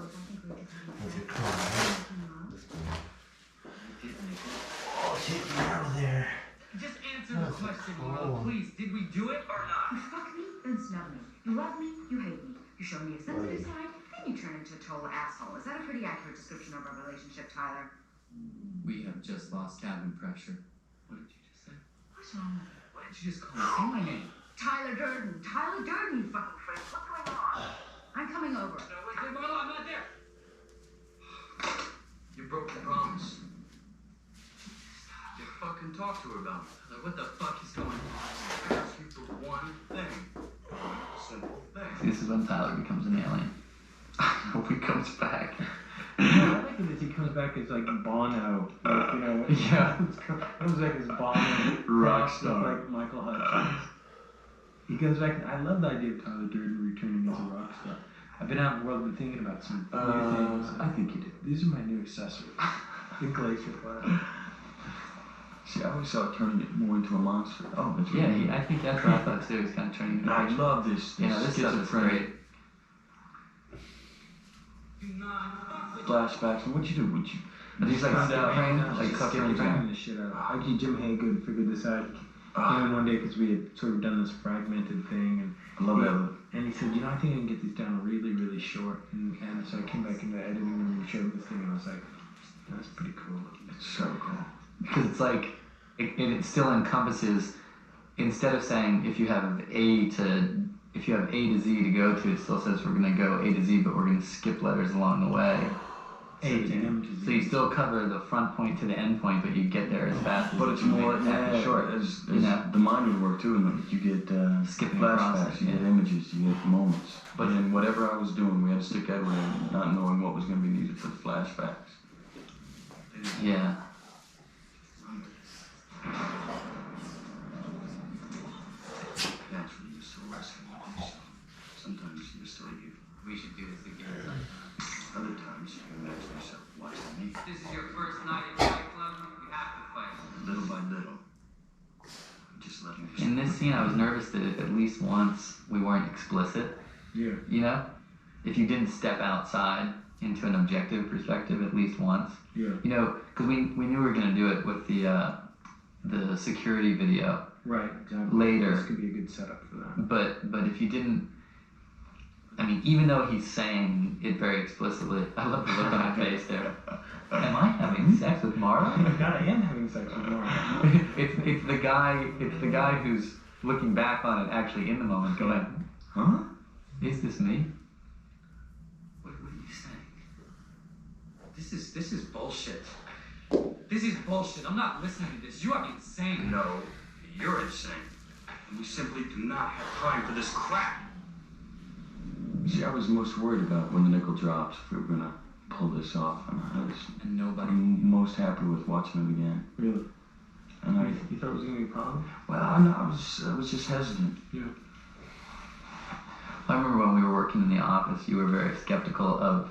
Okay, come on, man. Oh, take me out of there. Just answer the question, please. Did we do it or not? You fuck me, then snub me. You love me, you hate me. You show me a sensitive side, then you turn into a total asshole. Is that a pretty accurate description of our relationship, Tyler? We have just lost cabin pressure. What did you just say? What's wrong with you? Why did you just call me? Say my name. Tyler Durden, you fucking freak. What's going on? I'm coming over. No, wait, Marlo, I'm not there. You broke the promise. You fucking talk to her about it. Like, what the fuck is going on? I asked you for one thing. Simple thing. This is when Tyler becomes an alien. I hope he comes back. No, I like it as he comes back as like Bono, like, you know, Yeah. comes back as Bono, Rock crossed star. with, like Michael Hutchins. He comes back, and I love the idea of Tyler Durden returning as a rock star. I've been out in the world, been thinking about some new things. I think you do. These are my new accessories. The glacier flask. See, I always saw it turning it more into a monster. Oh, that's Yeah, really I think that's what I thought too. He's kind of turning into I love this. Yeah, this stuff is great. Flashbacks. And what'd you do? Are these like suffering? Like Just suffering? banging the shit out. Actually, Jim Haygood figured this out. Came in one day because we had sort of done this fragmented thing, and I love that. and he said, you know, I think I can get these down really, really short. And so I came back in the editing room and showed him this thing, and I was like, that's pretty cool. It's so cool. Because it's like, it still encompasses, instead of saying if you have A to Z to go to, it still says we're going to go A to Z, but we're going to skip letters along the way. A to M to Z. So you still cover the front point to the end point, but you get there as fast as But it's you more make it short. as you know? the mind would work too, and you get Skipping flashbacks, process, you get yeah. images, you get moments. But- But in whatever I was doing, we had to stick Edward in, not knowing what was going to be needed for the flashbacks. Yeah. Naturally, you're so resting with yourself. Sometimes you just leave. We should do this again. Other times you imagine yourself watching me. This is your first night at Fight Club. We have to fight. Little by little. Just letting yourself. In this scene, I was nervous that if at least once we weren't explicit, Yeah. you know? If you didn't step outside into an objective perspective at least once. Yeah. You know, because we knew we were going to do it with the security video. Right, exactly. Later. This could be a good setup for that. But if you didn't, I mean, even though he's saying it very explicitly, I love the look on my face there. Am I having sex with Mara? God, I am having sex with Laura. it's the guy who's looking back on it actually in the moment going, Huh? is this me? What are you saying? This is bullshit. This is bullshit. I'm not listening to this. You are insane. No, you're insane. And we simply do not have time for this crap. See, I was most worried about when the nickel drops, if we were going to pull this off. And And nobody. I'm most happy with watching it again. Really? And You thought it was going to be a problem? well, I know, I was just hesitant. Yeah. I remember when we were working in the office, you were very skeptical of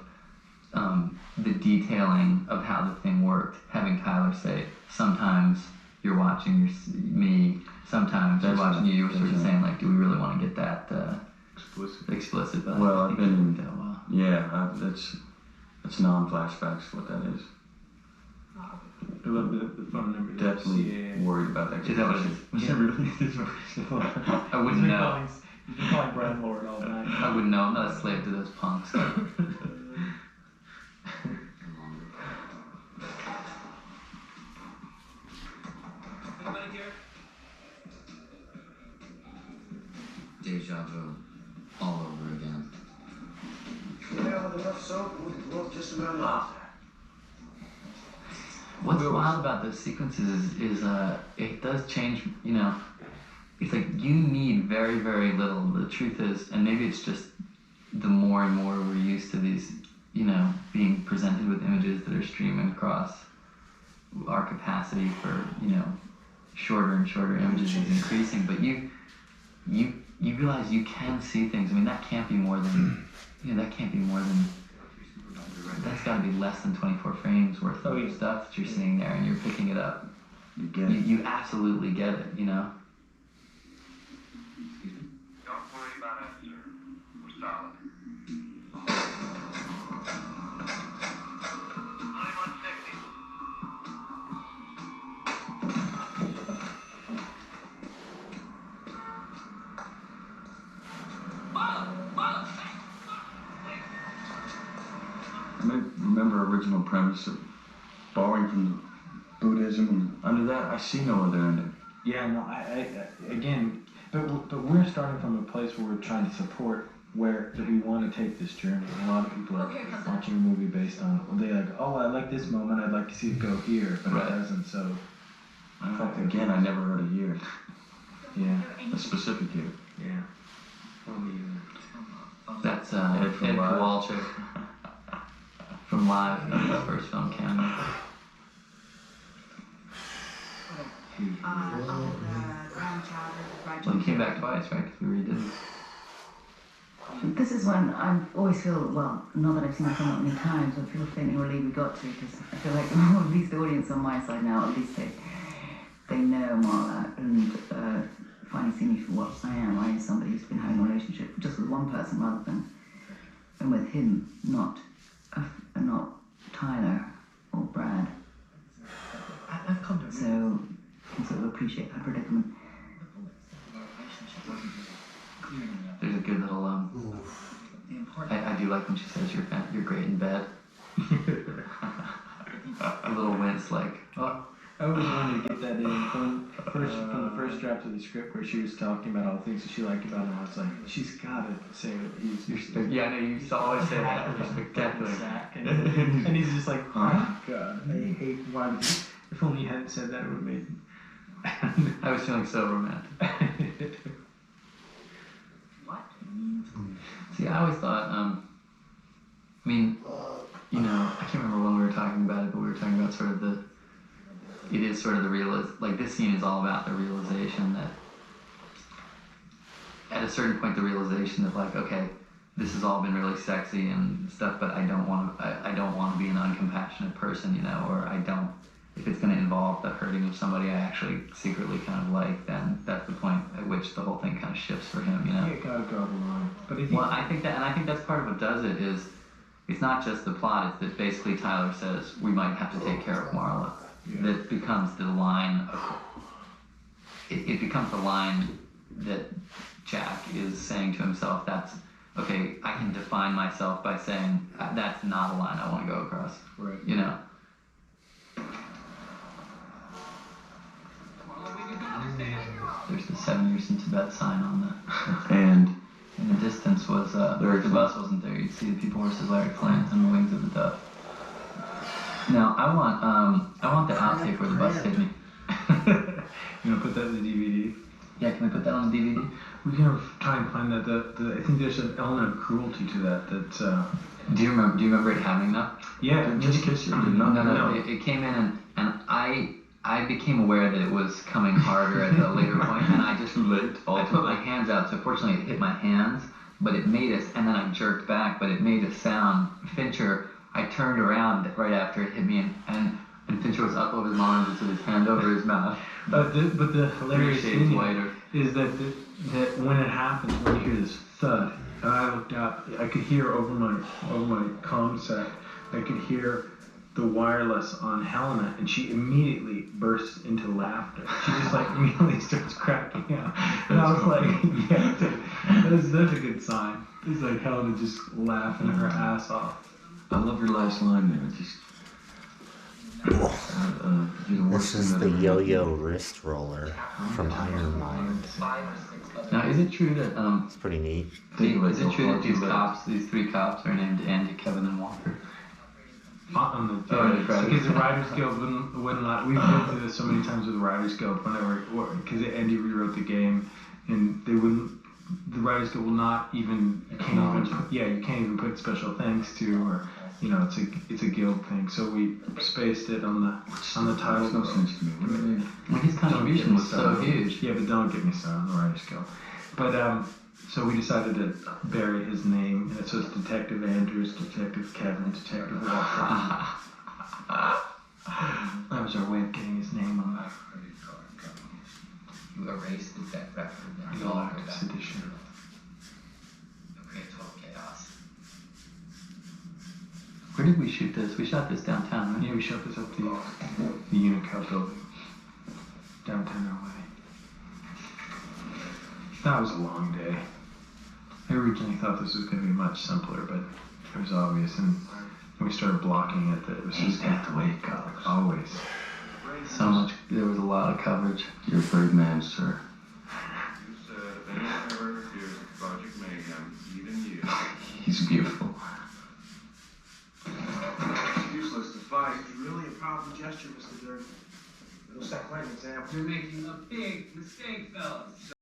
the detailing of how the thing worked. Having Tyler say, sometimes you're watching me, sometimes you're That's watching right. you. You were sort of That's saying, like, do we really want to get that Explicit. But Well, I I've think it been- worked out well. Yeah, that's non-flashbacks, what that is. I love the phone number. Definitely worried about Is that what it is? Was it really? I wouldn't know. You've been calling Brad Lord all night. I wouldn't know. I'm not a slave to those punks. Anybody here? Deja vu. All over again. Yeah, with enough soap, we could blow just about off. What's wild about those sequences is it does change, you know, it's like you need very, very little. The truth is, and maybe it's just the more and more we're used to these, you know, being presented with images that are streaming across, our capacity for, you know, shorter and shorter images is increasing, but you realize you can see things. I mean, that can't be more than, you know, that's got to be less than 24 frames worth of stuff that you're seeing there, and you're picking it up. You get it. You absolutely get it, you know? Don't worry about us, sir. We're solid. I may remember original premise of borrowing from Buddhism, and under that, I see no other ending. Yeah, no, I again, but we're starting from a place where we're trying to support where that we want to take this journey. A lot of people are watching a movie based on, well, they like, oh, I like this moment, I'd like to see it go here, but Right. it doesn't. So Again, I never heard a year, yeah, a specific year. yeah. Well, me either. That's Ed from Ed Live. Kowalczyk from Live, his first film cameo. I'll have the ground chowder, fried Well, he came chicken. back twice, right? Because we redid it. This is when I always feel, well, not that I've seen it so many times, I feel faintly relieved we got to, because I feel like at least the audience on my side now, at least they know Marla, and finally see me for what I am. I am somebody who's been having a relationship just with one person rather than and with him, not Tyler or Brad. I've come to So you can sort of appreciate that predicament. There's a good little I do like when she says you're great in bed. A little wince, like, oh. I always wanted to get that in from the first draft of the script where she was talking about all the things that she liked about him. I was like, she's gotta say that he's Yeah, I know, you used to always say that. You're spectacular. Sack, and he's just like, oh God, I hate why. If only you hadn't said that, it would have made. I was feeling so romantic. What? See, I always thought, I mean, you know, I can't remember when we were talking about it, but we were talking about sort of it is sort of the like this scene is all about the realization that, at a certain point, the realization that, like, okay, this has all been really sexy and stuff, but I don't want to be an uncompassionate person, you know, or if it's going to involve the hurting of somebody I actually secretly kind of like, then that's the point at which the whole thing kind of shifts for him, you know? Yeah, gotta draw the line. But I think that's part of what does it is, it's not just the plot, it's that basically Tyler says, we might have to take care of Marla. Yeah. That becomes the line, it becomes the line that Jack is saying to himself, that's, okay, I can define myself by saying, that's not a line I want to go across, Right. you know? There's the 7 years in Tibet sign on the, And in the distance was, the bus wasn't there, you'd see the People vs. Larry Flint and the Wings of the Dove. Now, I want the outtake where the bus hit me. You wanna put that in the DVD? Yeah, can we put that on the DVD? We can try and find that. I think there's an element of cruelty to that. Do you remember it happening though? Yeah, Just Kiss You did not. No. It came in and I became aware that it was coming harder at a later point, and I just I put my hands out. So fortunately, it hit my hands, but it made us. And then I jerked back, but it made a sound. Fincher, I turned around right after it hit me, and Fincher was up over his arms with his hand over his mouth. But the hilarious Shades thing whiter. is that when it happens, when you hear this thud, and I looked up, I could hear over my comm set, I could hear the wireless on Helena, and she immediately bursts into laughter. She just like immediately starts cracking up, and I was like, yeah, dude, that's a good sign. It's like Helena just laughing her ass off. I love your last line there. It just. This is the yo-yo wrist roller from Iron Mind. Now, is it true that It's pretty neat. is it true that these three cops are named Andy, Kevin, and Walker? On the credits. because the Writers Guild wouldn't let. We've been through this so many times with the Writers Guild. Because Andy rewrote the game, and they wouldn't. The Writers Guild will not even. You can't even put special thanks to, or it's a guild thing. So we spaced it on the title. Makes no sense to me. Well, his contribution was so huge. Yeah, but don't get me started on the Writers Guild. But so we decided to bury his name, and so it's Detective Andrews, Detective Kevin, Detective Walker. That was our way of getting his name on that. You erased that record. The Galactus edition. Okay, total chaos. Where did we shoot this? We shot this downtown, right? Yeah, we shot this at the Unico building, downtown LA. That was a long day. I originally thought this was going to be much simpler, but it was obvious. And We started blocking it. That it was just the way it goes. always. So much. There was a lot of coverage. You're a Birdman, sir. You said if anyone ever interferes with Project Mayhem, even you. He's beautiful. It's useless to fight. It's really a powerful gesture, Mr. Durden. It'll set quite an example. You're making a big mistake, fellas.